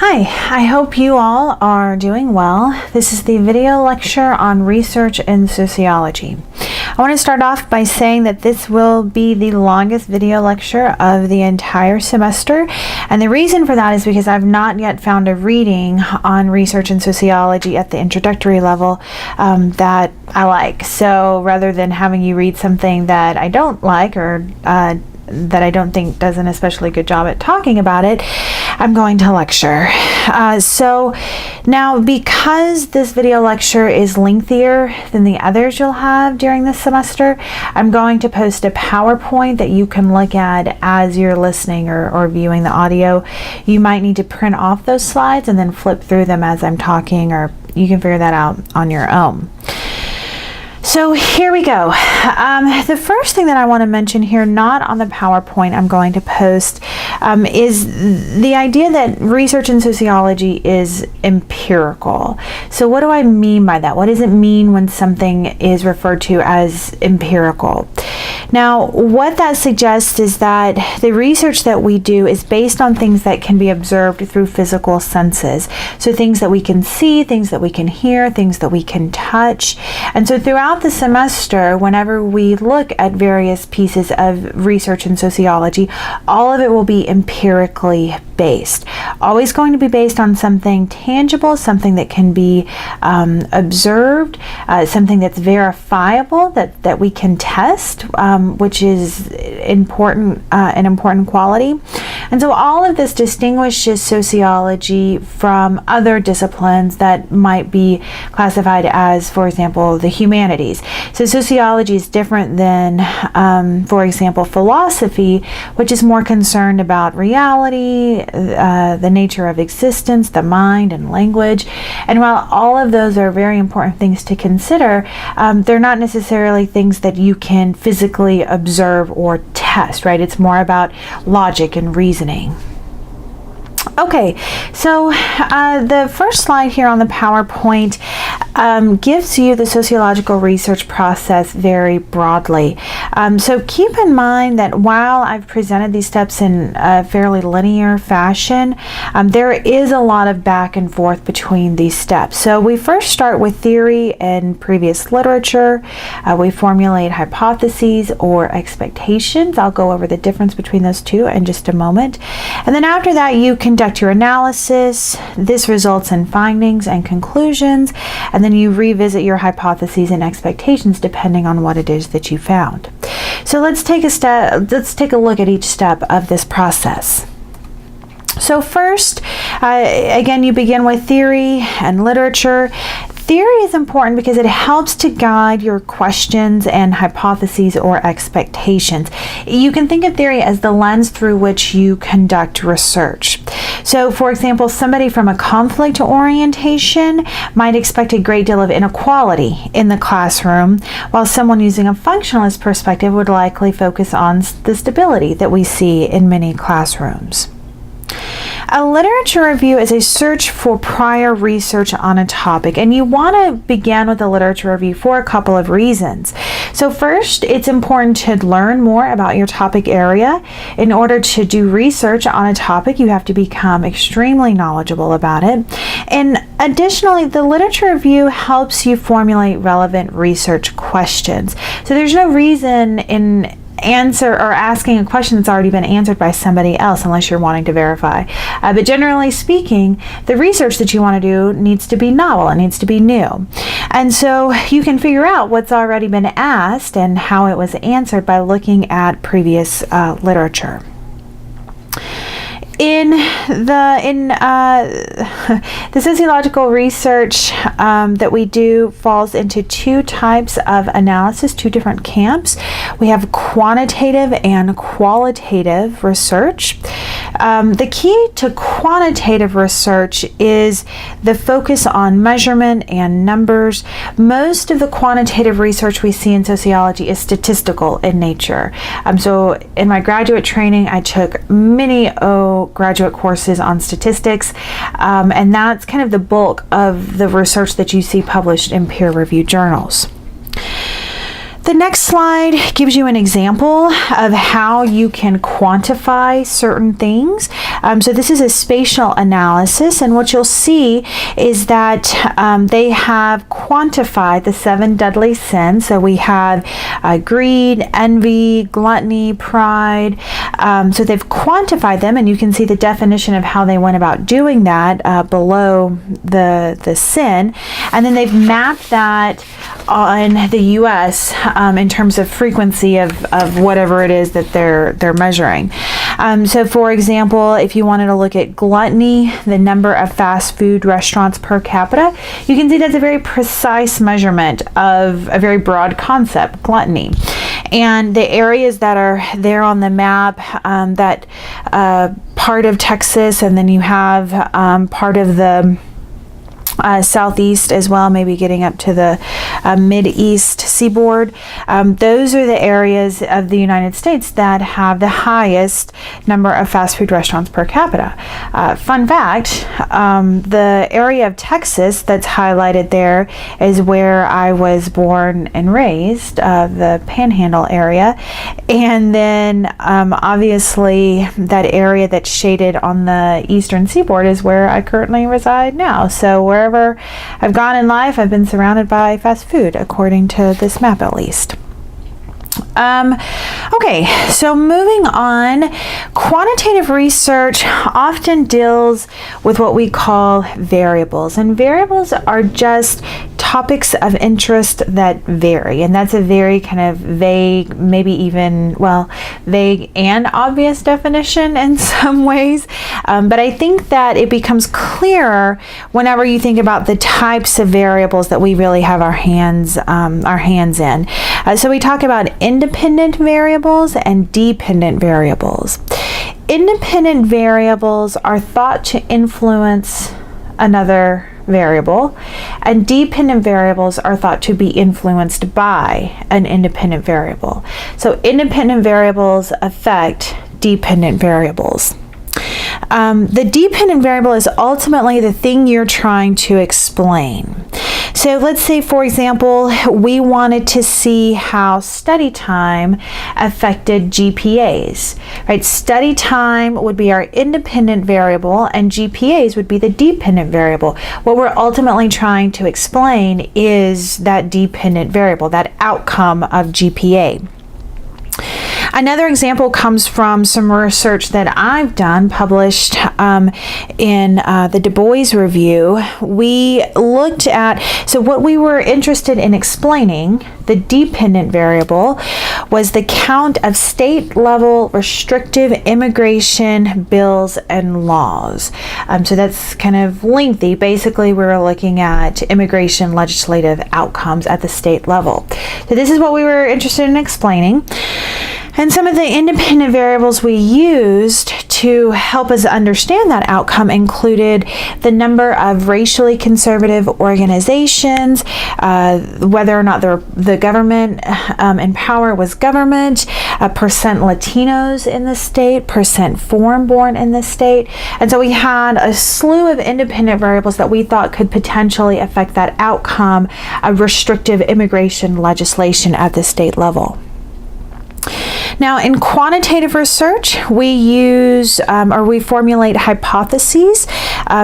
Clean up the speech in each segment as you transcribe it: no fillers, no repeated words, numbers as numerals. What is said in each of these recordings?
Hi, I hope you all are doing well. This is the video lecture on research in sociology. I want to start off by saying that this will be the longest video lecture of the entire semester, and the reason for that is because I've not yet found a reading on research in sociology at the introductory level that I like. So rather than having you read something that I don't like or that I don't think does an especially good job at talking about it, I'm going to lecture. So now, because this video lecture is lengthier than the others you'll have during this semester, I'm going to post a PowerPoint that you can look at as you're listening or viewing the audio. You might need to print off those slides and then flip through them as I'm talking, or you can figure that out on your own. So here we go. The first thing that I want to mention here, not on the PowerPoint I'm going to post, is the idea that research in sociology is empirical. So what do I mean by that? What does it mean when something is referred to as empirical? Now, what that suggests is that the research that we do is based on things that can be observed through physical senses. So things that we can see, things that we can hear, things that we can touch. And so throughout the semester, whenever we look at various pieces of research in sociology, all of it will be empirically based. Always going to be based on something tangible, something that can be observed, something that's verifiable, that we can test, which is important, an important quality. And so all of this distinguishes sociology from other disciplines that might be classified as, for example, the humanities. So sociology is different than, for example, philosophy, which is more concerned about reality, the nature of existence, the mind, and language. And while all of those are very important things to consider, they're not necessarily things that you can physically observe or test, right? It's more about logic and reasoning. Okay, so the first slide here on the PowerPoint gives you the sociological research process very broadly. So keep in mind that while I've presented these steps in a fairly linear fashion, there is a lot of back and forth between these steps. So we first start with theory and previous literature. We formulate hypotheses or expectations. I'll go over the difference between those two in just a moment. And then after that, you conduct your analysis. This results in findings and conclusions, and then you revisit your hypotheses and expectations depending on what it is that you found. So let's take a look at each step of this process. So first, again, you begin with theory and literature. Theory is important because it helps to guide your questions and hypotheses or expectations. You can think of theory as the lens through which you conduct research. So, for example, somebody from a conflict orientation might expect a great deal of inequality in the classroom, while someone using a functionalist perspective would likely focus on the stability that we see in many classrooms. A literature review is a search for prior research on a topic, and you want to begin with a literature review for a couple of reasons. So first, it's important to learn more about your topic area. In order to do research on a topic, you have to become extremely knowledgeable about it. And additionally, the literature review helps you formulate relevant research questions. So there's no reason in asking a question that's already been answered by somebody else unless you're wanting to verify. But generally speaking, the research that you want to do needs to be novel, it needs to be new. And so you can figure out what's already been asked and how it was answered by looking at previous literature. The sociological research that we do falls into two types of analysis, two different camps. We have quantitative and qualitative research. The key to quantitative research is the focus on measurement and numbers. Most of the quantitative research we see in sociology is statistical in nature. So in my graduate training, I took many graduate courses on statistics, and that's kind of the bulk of the research that you see published in peer-reviewed journals. The next slide gives you an example of how you can quantify certain things. So this is a spatial analysis, and what you'll see is that they have quantified the 7 deadly sins. So we have greed, envy, gluttony, pride. So they've quantified them, and you can see the definition of how they went about doing that below the sin. And then they've mapped that on the U.S. In terms of frequency of whatever it is that they're measuring. So for example, if you wanted to look at gluttony, the number of fast food restaurants per capita, you can see that's a very precise measurement of a very broad concept, gluttony. And the areas that are there on the map, that part of Texas, and then you have part of the southeast as well, maybe getting up to the mid-east seaboard. Those are the areas of the United States that have the highest number of fast food restaurants per capita. Fun fact, the area of Texas that's highlighted there is where I was born and raised, the Panhandle area. And then obviously that area that's shaded on the eastern seaboard is where I currently reside now. So wherever I've gone in life, I've been surrounded by fast food, according to this map at least. Okay, so moving on, quantitative research often deals with what we vavariables, and variables are just topics of interest that vary, and that's a very kind of vague, maybe even, well, vague and obvious definition in some ways, but I think that it becomes clearer whenever you think about the types of variables that we really have our hands in. So we talk about independent variables and dependent variables. Independent variables are thought to influence another variable, and dependent variables are thought to be influenced by an independent variable. So independent variables affect dependent variables. The dependent variable is ultimately the thing you're trying to explain. So let's say, for example, we wanted to see how study time affected GPAs, right? Study time would be our independent variable, and GPAs would be the dependent variable. What we're ultimately trying to explain is that dependent variable, that outcome of GPA. Another example comes from some research that I've done, published in the Du Bois Review. We looked at, so what we were interested in explaining, the dependent variable, was the count of state-level restrictive immigration bills and laws. So that's kind of lengthy. Basically, we were looking at immigration legislative outcomes at the state level. So this is what we were interested in explaining. And some of the independent variables we used to help us understand that outcome included the number of racially conservative organizations, whether or not the government in power was government, percent Latinos in the state, percent foreign-born in the state. And so we had a slew of independent variables that we thought could potentially affect that outcome of restrictive immigration legislation at the state level. Now, in quantitative research, we use we formulate hypotheses.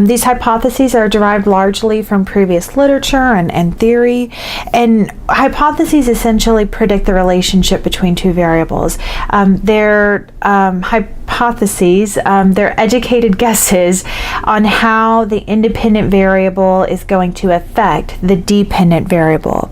These hypotheses are derived largely from previous literature and theory, and hypotheses essentially predict the relationship between two variables. They're hypotheses, they're educated guesses on how the independent variable is going to affect the dependent variable.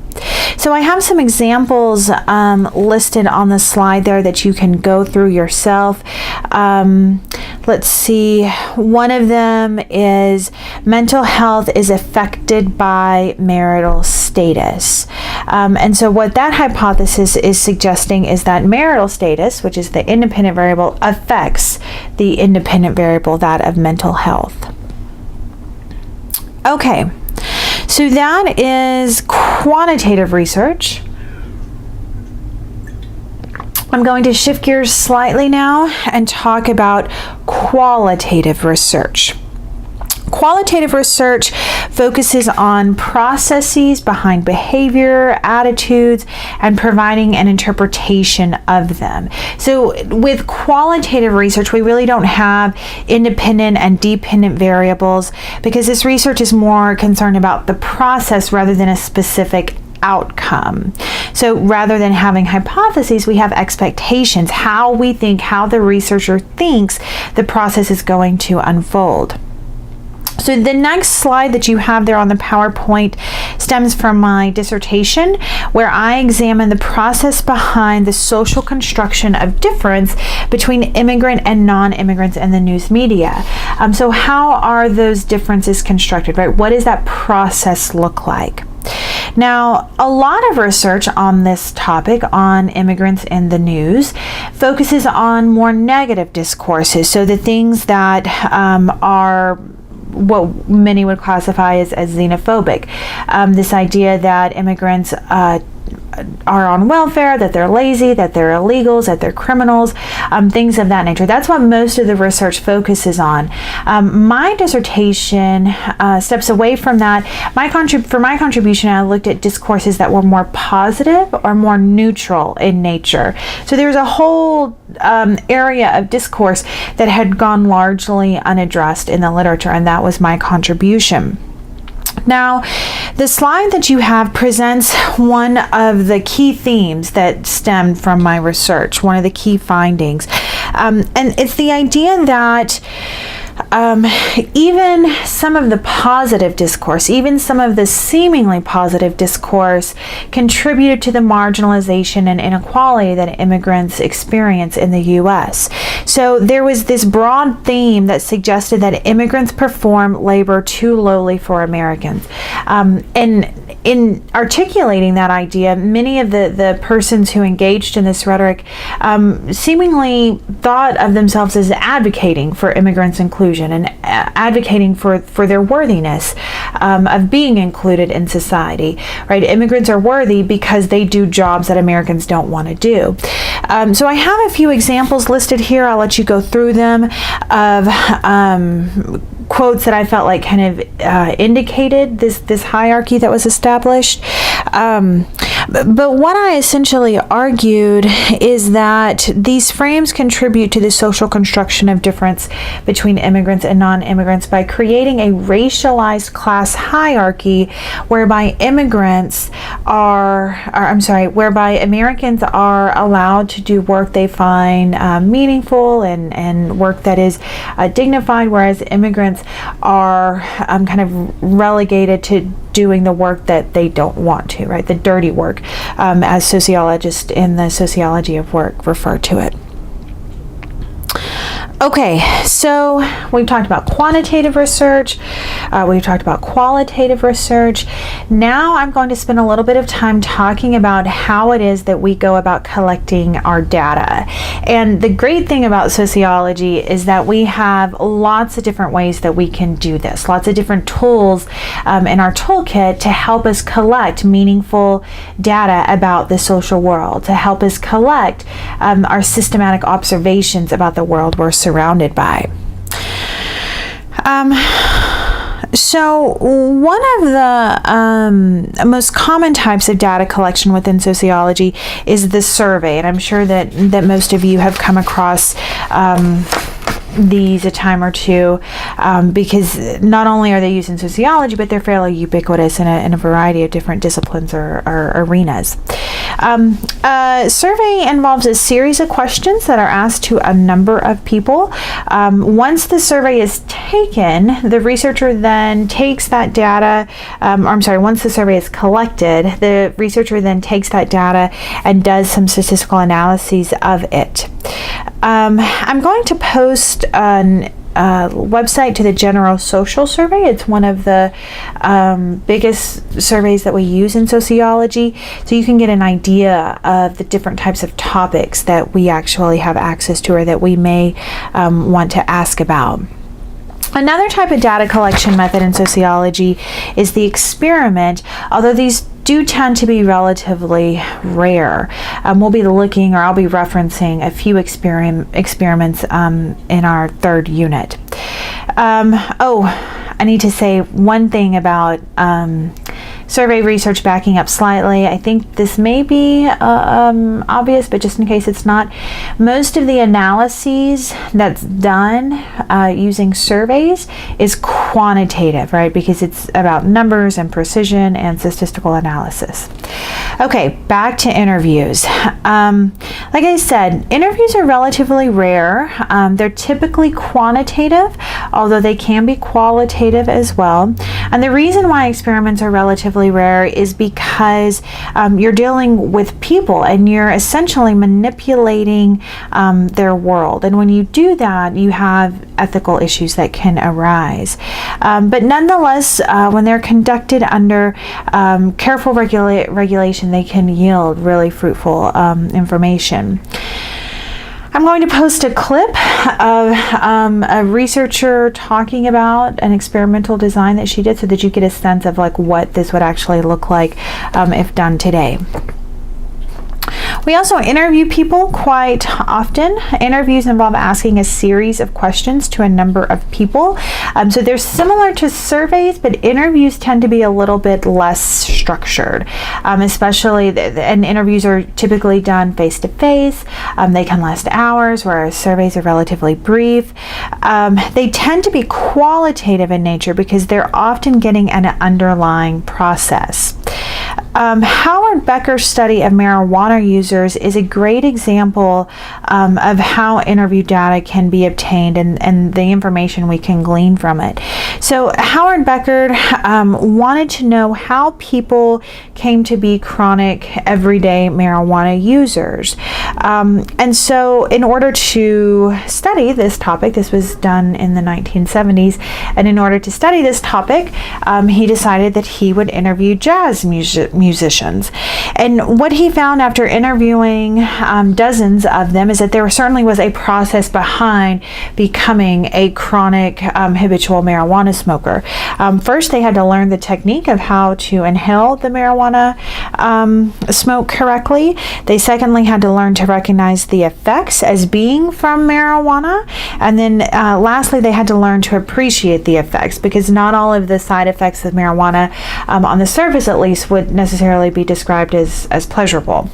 So I have some examples listed on the slide there that you can go through yourself. Let's see, one of them is mental health is affected by marital status. And so what that hypothesis is suggesting is that marital status, which is the independent variable, affects the independent variable, that of mental health. Okay. So that is quantitative research. I'm going to shift gears slightly now and talk about qualitative research. Qualitative research focuses on processes behind behavior, attitudes, and providing an interpretation of them. So with qualitative research, we really don't have independent and dependent variables because this research is more concerned about the process rather than a specific outcome. So rather than having hypotheses, we have expectations, how we think, how the researcher thinks the process is going to unfold. So the next slide that you have there on the PowerPoint stems from my dissertation, where I examine the process behind the social construction of difference between immigrant and non-immigrants in the news media. So how are those differences constructed, right? What does that process look like? Now, a lot of research on this topic, on immigrants in the news, focuses on more negative discourses. So the things that are what many would classify as xenophobic. This idea that immigrants are on welfare, that they're lazy, that they're illegals, that they're criminals, things of that nature. That's what most of the research focuses on. My dissertation steps away from that. For my contribution, I looked at discourses that were more positive or more neutral in nature. So there's a whole area of discourse that had gone largely unaddressed in the literature, and that was my contribution. Now, the slide that you have presents one of the key themes that stemmed from my research, one of the key findings. And it's the idea that even some of the positive discourse, even some of the seemingly positive discourse contributed to the marginalization and inequality that immigrants experience in the U.S. So there was this broad theme that suggested that immigrants perform labor too lowly for Americans. And in articulating that idea, many of the persons who engaged in this rhetoric seemingly thought of themselves as advocating for immigrants' inclusion and advocating for their worthiness of being included in society, right? Immigrants are worthy because they do jobs that Americans don't want to do. So I have a few examples listed here. I'll let you go through them of quotes that I felt like kind of indicated this hierarchy that was established. But what I essentially argued is that these frames contribute to the social construction of difference between immigrants and non-immigrants by creating a racialized class hierarchy whereby whereby Americans are allowed to do work they find meaningful and work that is dignified, whereas immigrants are kind of relegated to doing the work that they don't want to, right? The dirty work, as sociologists in the sociology of work refer to it. Okay, so we've talked about quantitative research, we've talked about qualitative research. Now I'm going to spend a little bit of time talking about how it is that we go about collecting our data. And the great thing about sociology is that we have lots of different ways that we can do this, lots of different tools in our toolkit to help us collect meaningful data about the social world, to help us collect our systematic observations about the world we're surrounded by. So one of the most common types of data collection within sociology is the survey, and I'm sure that most of you have come across these a time or two, because not only are they used in sociology, but they're fairly ubiquitous in a variety of different disciplines or arenas. A survey involves a series of questions that are asked to a number of people. Once the survey is taken, the researcher then takes that data, once the survey is collected, the researcher then takes that data and does some statistical analyses of it. I'm going to post a website to the General Social Survey. It's one of the biggest surveys that we use in sociology, so you can get an idea of the different types of topics that we actually have access to or that we may want to ask about. Another type of data collection method in sociology is the experiment, although these do tend to be relatively rare. We'll be looking, or I'll be referencing a few experiments in our third unit. I need to say one thing about survey research backing up slightly. I think this may be obvious, but just in case it's not, most of the analyses that's done using surveys is quantitative, right? Because it's about numbers and precision and statistical analysis. Okay, back to interviews. Like I said, interviews are relatively rare. They're typically quantitative, although they can be qualitative as well. And the reason why experiments are relatively rare is because you're dealing with people and you're essentially manipulating their world. And when you do that, you have ethical issues that can arise. But nonetheless, when they're conducted under careful regulation, they can yield really fruitful information. I'm going to post a clip of a researcher talking about an experimental design that she did so that you get a sense of like what this would actually look like if done today. We also interview people quite often. Interviews involve asking a series of questions to a number of people. So they're similar to surveys, but interviews tend to be a little bit less structured, especially, and interviews are typically done face-to-face. They can last hours, whereas surveys are relatively brief. They tend to be qualitative in nature because they're often getting an underlying process. Howard Becker's study of marijuana users is a great example of how interview data can be obtained and the information we can glean from it. So Howard Becker wanted to know how people came to be chronic everyday marijuana users. And so in order to study this topic, this was done in the 1970s, and in order to study this topic, he decided that he would interview jazz musicians. And what he found after interviewing dozens of them is that there certainly was a process behind becoming a chronic habitual marijuana smoker. First, they had to learn the technique of how to inhale the marijuana smoke correctly. They secondly had to learn to recognize the effects as being from marijuana. And then lastly, they had to learn to appreciate the effects, because not all of the side effects of marijuana, on the surface at least, would necessarily be described as pleasurable.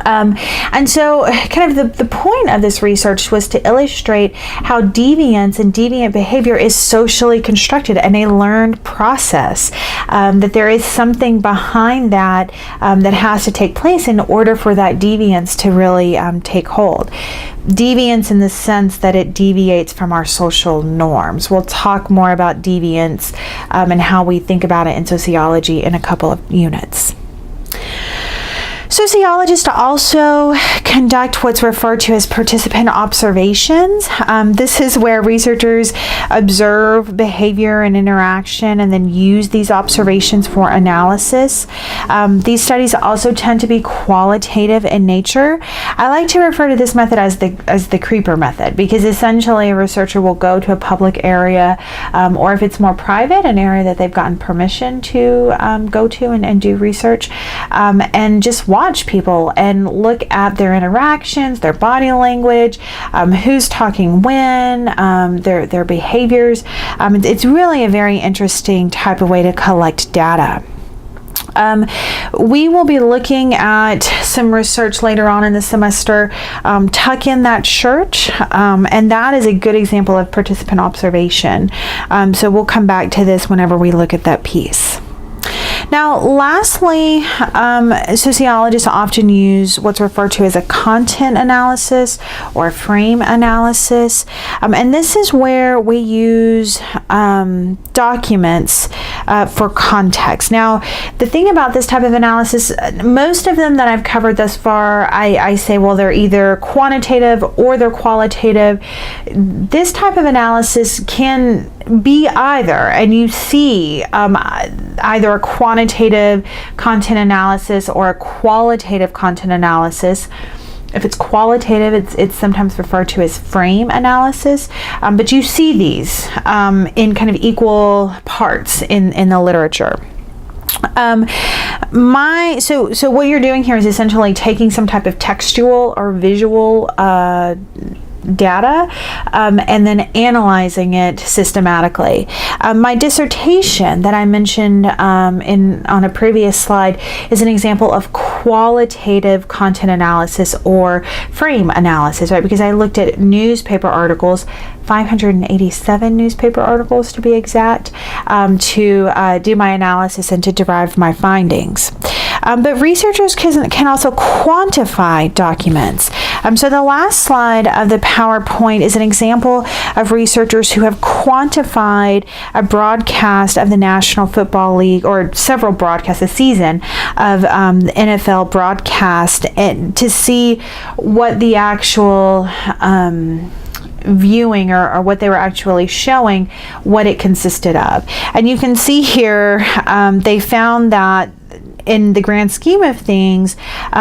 And so kind of the point of this research was to illustrate how deviance and deviant behavior is socially constructed and a learned process, that there is something behind that that has to take place in order for that deviance to really take hold. Deviance in the sense that it deviates from our social norms. We'll talk more about deviance and how we think about it in sociology in a couple of units. Sociologists also conduct what's referred to as participant observations. This is where researchers observe behavior and interaction and then use these observations for analysis. These studies also tend to be qualitative in nature. I like to refer to this method as the creeper method, because essentially a researcher will go to a public area, or if it's more private, an area that they've gotten permission to go to and do research, and just watch people and look at their interactions, their body language, who's talking when, their behaviors. It's really a very interesting type of way to collect data. We will be looking at some research later on in the semester, Tuck in That Church, and that is a good example of participant observation. So we'll come back to this whenever we look at that piece. Now, lastly, sociologists often use what's referred to as a content analysis or frame analysis. And this is where we use documents for context. Now, the thing about this type of analysis, most of them that I've covered thus far, I say, well, they're either quantitative or they're qualitative. This type of analysis can be either, and you see either a quantitative content analysis or a qualitative content analysis. If it's qualitative, it's sometimes referred to as frame analysis, but you see these in kind of equal parts in the literature. So what you're doing here is essentially taking some type of textual or visual data and then analyzing it systematically. My dissertation that I mentioned on a previous slide is an example of qualitative content analysis or frame analysis, right? Because I looked at newspaper articles, 587 newspaper articles to be exact, to do my analysis and to derive my findings. But researchers can also quantify documents. So the last slide of the PowerPoint is an example of researchers who have quantified a broadcast of the National Football League, or several broadcasts a season of the NFL broadcast, and to see what the actual viewing or what they were actually showing, what it consisted of. And you can see here they found that in the grand scheme of things,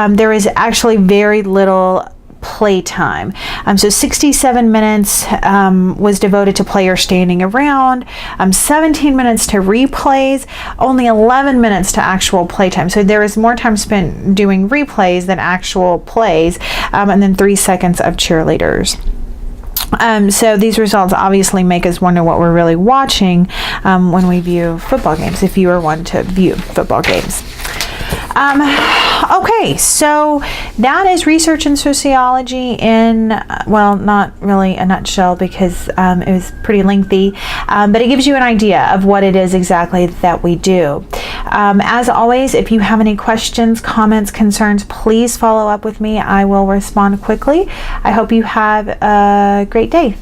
there is actually very little playtime. So 67 minutes was devoted to players standing around, 17 minutes to replays, only 11 minutes to actual playtime. So there is more time spent doing replays than actual plays, and then 3 seconds of cheerleaders. So these results obviously make us wonder what we're really watching when we view football games, if you are one to view football games. Okay, so that is research in sociology in, well, not really a nutshell, because it was pretty lengthy, but it gives you an idea of what it is exactly that we do. As always, if you have any questions, comments, concerns, please follow up with me. I will respond quickly. I hope you have a great day.